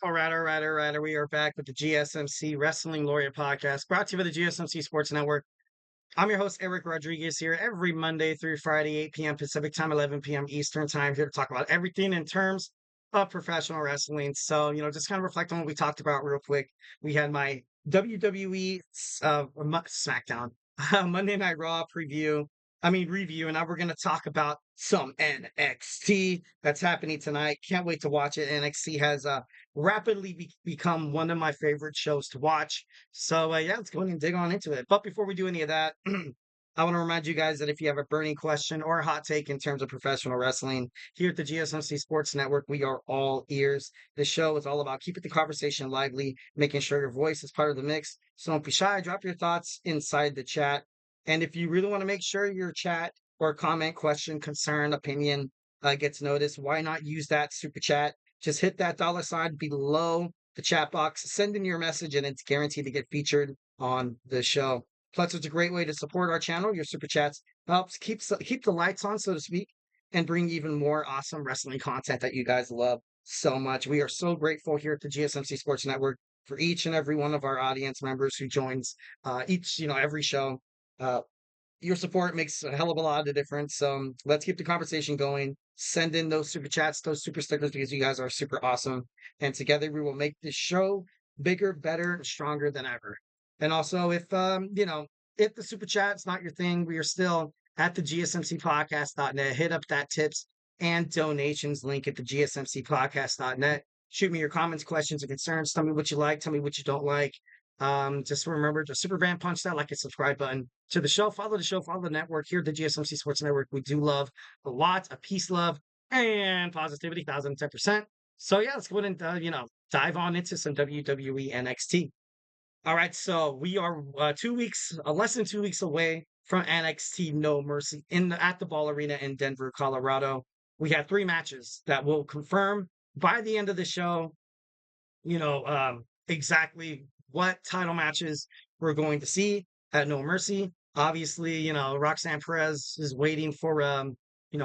All right. We are back with the GSMC Wrestling Laureate Podcast, brought to you by the GSMC Sports Network. I'm your host, Eric Rodriguez, here every Monday through Friday, 8 p.m. Pacific time, 11 p.m. Eastern time, here to talk about everything in terms of professional wrestling. So, just kind of reflect on what we talked about real quick. We had my WWE SmackDown Monday Night Raw review, and now we're going to talk about some NXT that's happening tonight. Can't wait to watch it. NXT has rapidly become one of my favorite shows to watch. So, yeah, let's go ahead and dig on into it. But before we do any of that, I want to remind you guys that if you have a burning question or a hot take in terms of professional wrestling, here at the GSMC Sports Network, we are all ears. This show is all about keeping the conversation lively, making sure your voice is part of the mix. So don't be shy. Drop your thoughts inside the chat. And if you really want to make sure your chat or comment, question, concern, opinion gets noticed, why not use that super chat? Just hit that $sign below the chat box, send in your message, and it's guaranteed to get featured on the show. Plus, it's a great way to support our channel. Your super chats helps keep the lights on, so to speak, and bring even more awesome wrestling content that you guys love so much. We are so grateful here at the GSMC Sports Network for each and every one of our audience members who joins every show. Uh, your support makes a hell of a lot of difference. So let's keep the conversation going. Send in those super chats, those super stickers, because you guys are super awesome. And together we will make this show bigger, better, and stronger than ever. And also, if the super chat's not your thing, we are still at the GSMCpodcast.net. Hit up that tips and donations link at the GSMCpodcast.net. Shoot me your comments, questions, and concerns. Tell me what you like. Tell me what you don't like. Just remember to super fan punch that like and subscribe button to the show. Follow the show, follow the network here at the GSMC Sports Network. We do love a lot of peace, love, and positivity, 1010%. So yeah, let's go ahead and dive on into some WWE NXT. All right, so we are less than 2 weeks away from NXT No Mercy at the Ball Arena in Denver, Colorado. We have 3 matches that will confirm by the end of the show exactly what title matches we're going to see at No Mercy. Obviously, Roxanne Perez is waiting for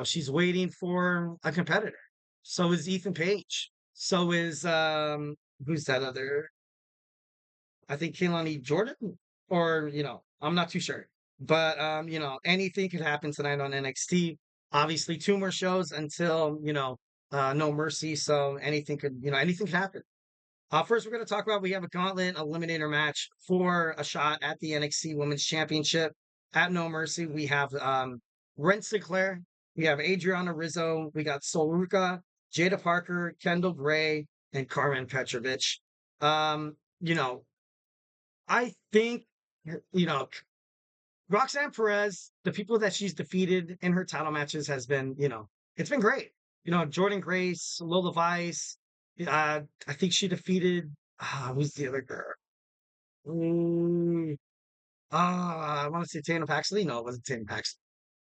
she's waiting for a competitor. So is Ethan Page. So is who's that other? I think Kehlani Jordan, or I'm not too sure. But anything could happen tonight on NXT. Obviously, 2 more shows until No Mercy. So anything could happen. First, we're going to talk about we have a Gauntlet Eliminator match for a shot at the NXT Women's Championship at No Mercy. We have Ren Sinclair, we have Adriana Rizzo, we got Solruka, Jada Parker, Kendall Gray, and Carmen Petrovich. Um, you know, I think you know Roxanne Perez, the people that she's defeated in her title matches has been, it's been great. Jordan Grace, Lola Vice. I think she defeated. Who's the other girl? Mm, I want to say Tana Paxley. No, it wasn't Tana Paxley.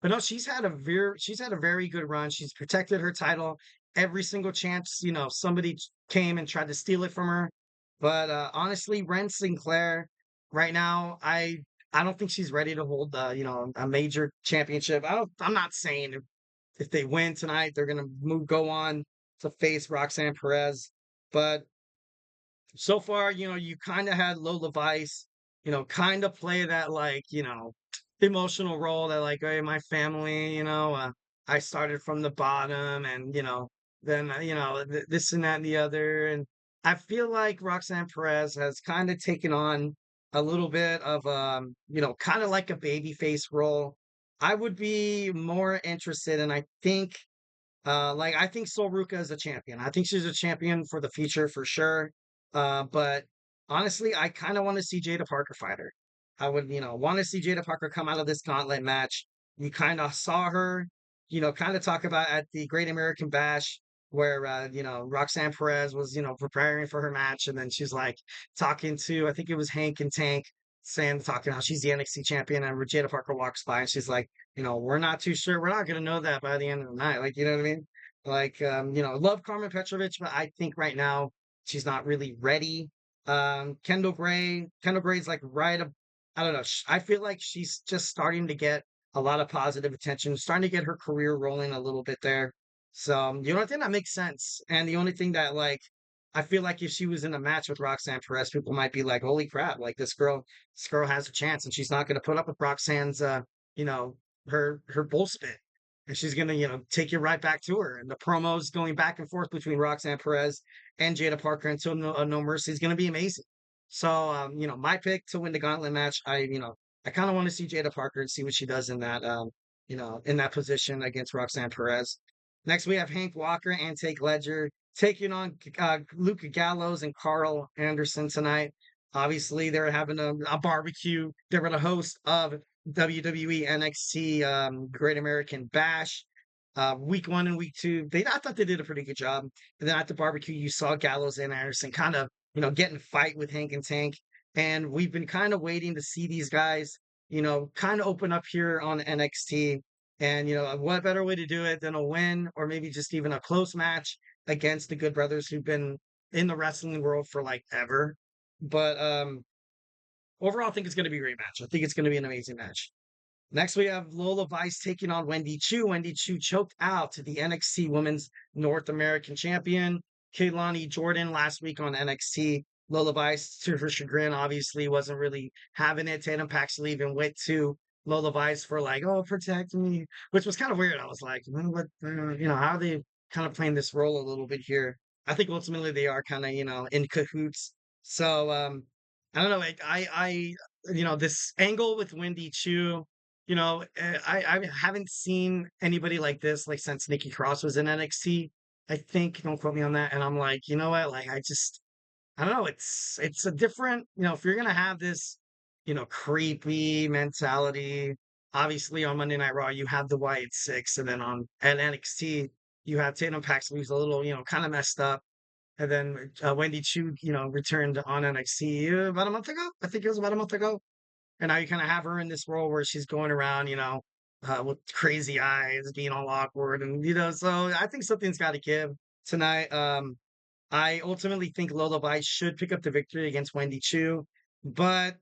But no, she's had a very good run. She's protected her title every single chance. Somebody came and tried to steal it from her. But honestly, Ren Sinclair, right now, I don't think she's ready to hold a major championship. I'm not saying if they win tonight, they're gonna go on to face Roxanne Perez. But so far, you kind of had Lola Vice, kind of play that like, emotional role that like, hey, my family, I started from the bottom and, then, this and that and the other. And I feel like Roxanne Perez has kind of taken on a little bit of, kind of like a baby face role. I would be more interested, and I think Solruka is a champion. I think she's a champion for the future for sure. But honestly, I kind of want to see Jada Parker fight her. I would, want to see Jada Parker come out of this gauntlet match. You kind of saw her, kind of talk about at the Great American Bash where, Roxanne Perez was, preparing for her match. And then she's like talking to, I think it was Hank and Tank talking how she's the NXT champion. And Jada Parker walks by and she's like, we're not too sure. We're not going to know that by the end of the night. Like, you know what I mean? Like, love Carmen Petrovich, but I think right now she's not really ready. Kendall Gray's like I don't know. I feel like she's just starting to get a lot of positive attention, starting to get her career rolling a little bit there. So, I think that makes sense. And the only thing that like I feel like if she was in a match with Roxanne Perez, people might be like, "Holy crap! Like this girl has a chance, and she's not going to put up with Roxanne's, you know, her bullspit, and she's going to, take you right back to her." And the promos going back and forth between Roxanne Perez and Jada Parker until No Mercy is going to be amazing. So, my pick to win the Gauntlet match, I kind of want to see Jada Parker and see what she does in that, in that position against Roxanne Perez. Next, we have Hank Walker and Take Ledger taking on Luca Gallows and Carl Anderson tonight. Obviously, they're having a barbecue. They're the host of WWE NXT Great American Bash. Week 1 and week 2, I thought they did a pretty good job. And then at the barbecue, you saw Gallows and Anderson kind of, getting fight with Hank and Tank. And we've been kind of waiting to see these guys, kind of open up here on NXT. And, what better way to do it than a win or maybe just even a close match against the Good Brothers who've been in the wrestling world for like ever. But overall, I think it's going to be a great match. I think it's going to be an amazing match. Next, we have Lola Vice taking on Wendy Chu. Wendy Chu choked out to the NXT Women's North American Champion, Kaylani Jordan, last week on NXT. Lola Vice, to her chagrin, obviously wasn't really having it. Tatum Paxley even went to Lola Vice for like, "Oh, protect me," which was kind of weird. I was like, how are they kind of playing this role a little bit here? I think ultimately they are kind of, in cahoots. So, I don't know. Like, this angle with Wendy Chu, I haven't seen anybody like this like since Nikki Cross was in NXT. I think, don't quote me on that. And I'm like, you know what? Like, I don't know. It's a different, if you're gonna have this, creepy mentality. Obviously, on Monday Night Raw, you have the Wyatt Six, and then on at NXT, you have Tatum Paxley, who's a little, kind of messed up. And then Wendy Chu, returned on NXT about a month ago. I think it was about a month ago. And now you kind of have her in this role where she's going around, with crazy eyes, being all awkward, and so I think something's got to give tonight. I ultimately think Lola Vice should pick up the victory against Wendy Chu, but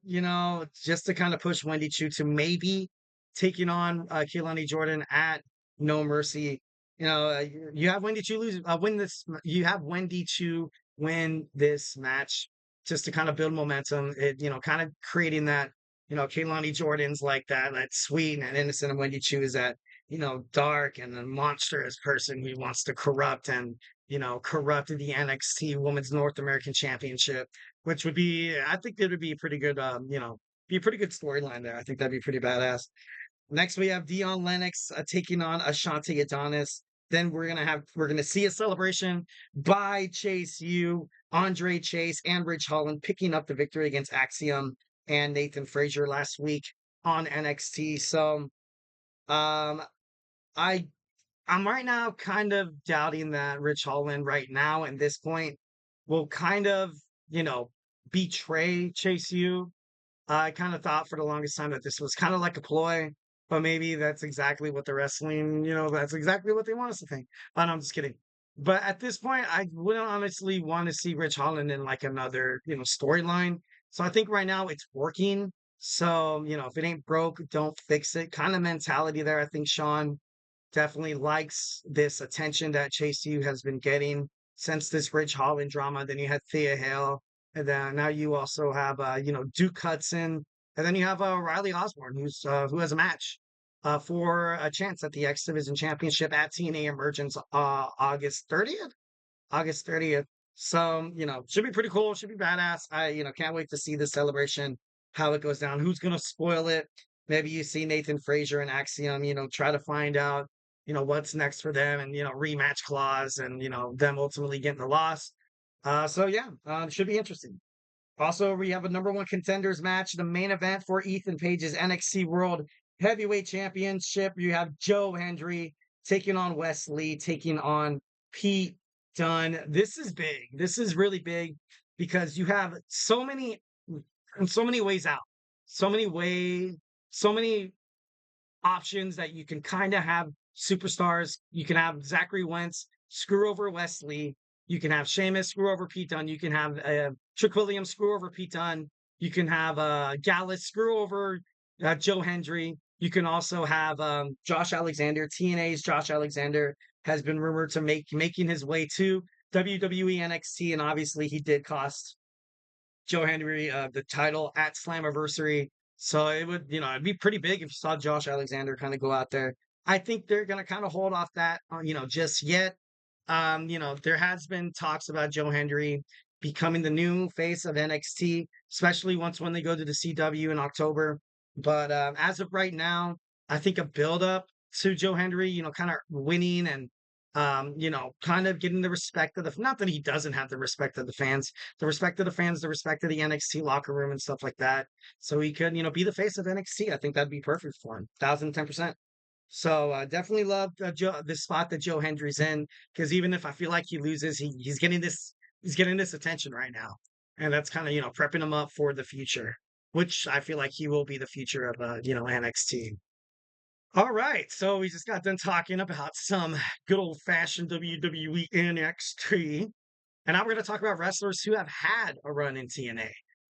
just to kind of push Wendy Chu to maybe taking on Kehlani Jordan at No Mercy. You have Wendy Chu win this. You have Wendy Chu win this match just to kind of build momentum. It kind of creating that. Kehlani Jordan's like that sweet and innocent, and Wendy Chu is that dark and a monstrous person who wants to corrupt and corrupted the NXT Women's North American Championship, which would be, I think it would be a pretty good, be a pretty good storyline there. I think that'd be pretty badass. Next, we have Dion Lennox taking on Ashante Adonis. Then we're gonna see a celebration by Chase U, Andre Chase, and Rich Holland picking up the victory against Axiom and Nathan Frazier last week on NXT. So, um, I I'm right now kind of doubting that Rich Holland right now at this point will kind of, you know, betray Chase U. I kind of thought for the longest time that this was kind of like a ploy, but maybe that's exactly what the wrestling, that's exactly what they want us to think. But no, I'm just kidding. But at this point, I wouldn't honestly want to see Rich Holland in like another, storyline. So I think right now it's working. So, if it ain't broke, don't fix it kind of mentality there. I think Sean definitely likes this attention that Chase U has been getting since this Ridge Holland drama. Then you had Thea Hale, and then now you also have Duke Hudson, and then you have Riley Osborne, who has a match for a chance at the X Division Championship at TNA Emergence August 30th. August 30th. So, should be pretty cool. Should be badass. I, can't wait to see the celebration, how it goes down. Who's going to spoil it? Maybe you see Nathan Frazier and Axiom, try to find out, what's next for them and, rematch clause and, them ultimately getting the loss. So yeah, should be interesting. Also, we have a number one contenders match, the main event for Ethan Page's NXT World Heavyweight Championship. You have Joe Hendry taking on Wes Lee, taking on Pete Dunn. This is big. This is really big because you have so many ways out, so many options that you can kind of have superstars. You can have Zachary Wentz screw over Wes Lee. You can have Sheamus screw over Pete Dunne. You can have Trick Williams screw over Pete Dunne. You can have Gallus screw over Joe Hendry. You can also have Josh Alexander. TNA's Josh Alexander has been rumored to making his way to WWE NXT, and obviously he did cost Joe Hendry the title at Slammiversary. So it would, it'd be pretty big if you saw Josh Alexander kind of go out there. I think they're going to kind of hold off that, just yet. There has been talks about Joe Hendry becoming the new face of NXT, especially once when they go to the CW in October. But as of right now, I think a build up to Joe Hendry, kind of winning and kind of getting the respect of not that he doesn't have the respect of the fans, the respect of the fans, the respect of the NXT locker room and stuff like that. So he could, be the face of NXT. I think that'd be perfect for him. 1010%. So definitely love this spot that Joe Hendry's in, because even if I feel like he loses, he's getting this attention right now, and that's kind of prepping him up for the future, which I feel like he will be the future of NXT. All right, so we just got done talking about some good old fashioned WWE NXT, and now we're going to talk about wrestlers who have had a run in TNA.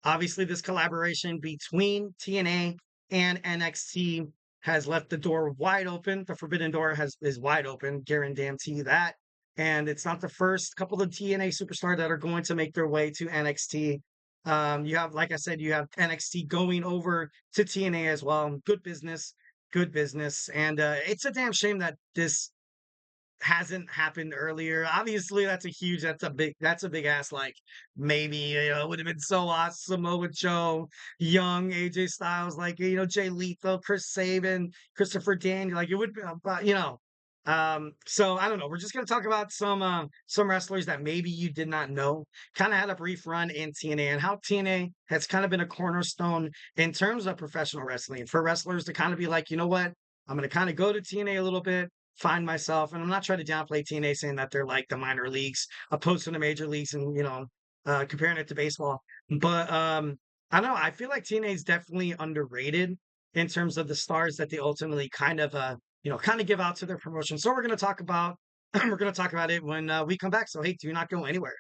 Obviously, this collaboration between TNA and NXT has left the door wide open. The forbidden door is wide open, guarantee you that. And it's not the first couple of TNA superstars that are going to make their way to NXT. You have, like I said, you have NXT going over to TNA as well. Good business, good business. And it's a damn shame that this hasn't happened earlier. Obviously, that's a big ass, like, maybe, it would have been so awesome. Samoa Joe, Young, AJ Styles, like, Jay Lethal, Chris Sabin, Christopher Daniel, like, it would be, but, so I don't know. We're just gonna talk about some wrestlers that maybe you did not know, kind of had a brief run in TNA, and how TNA has kind of been a cornerstone in terms of professional wrestling for wrestlers to kind of be like, you know what, I'm gonna kind of go to TNA a little bit, find myself. And I'm not trying to downplay TNA, saying that they're like the minor leagues opposed to the major leagues, and comparing it to baseball. But I don't know. I feel like TNA is definitely underrated in terms of the stars that they ultimately kind of kind of give out to their promotion. So we're going to talk about we're going to talk about it when we come back. So hey, do not go anywhere.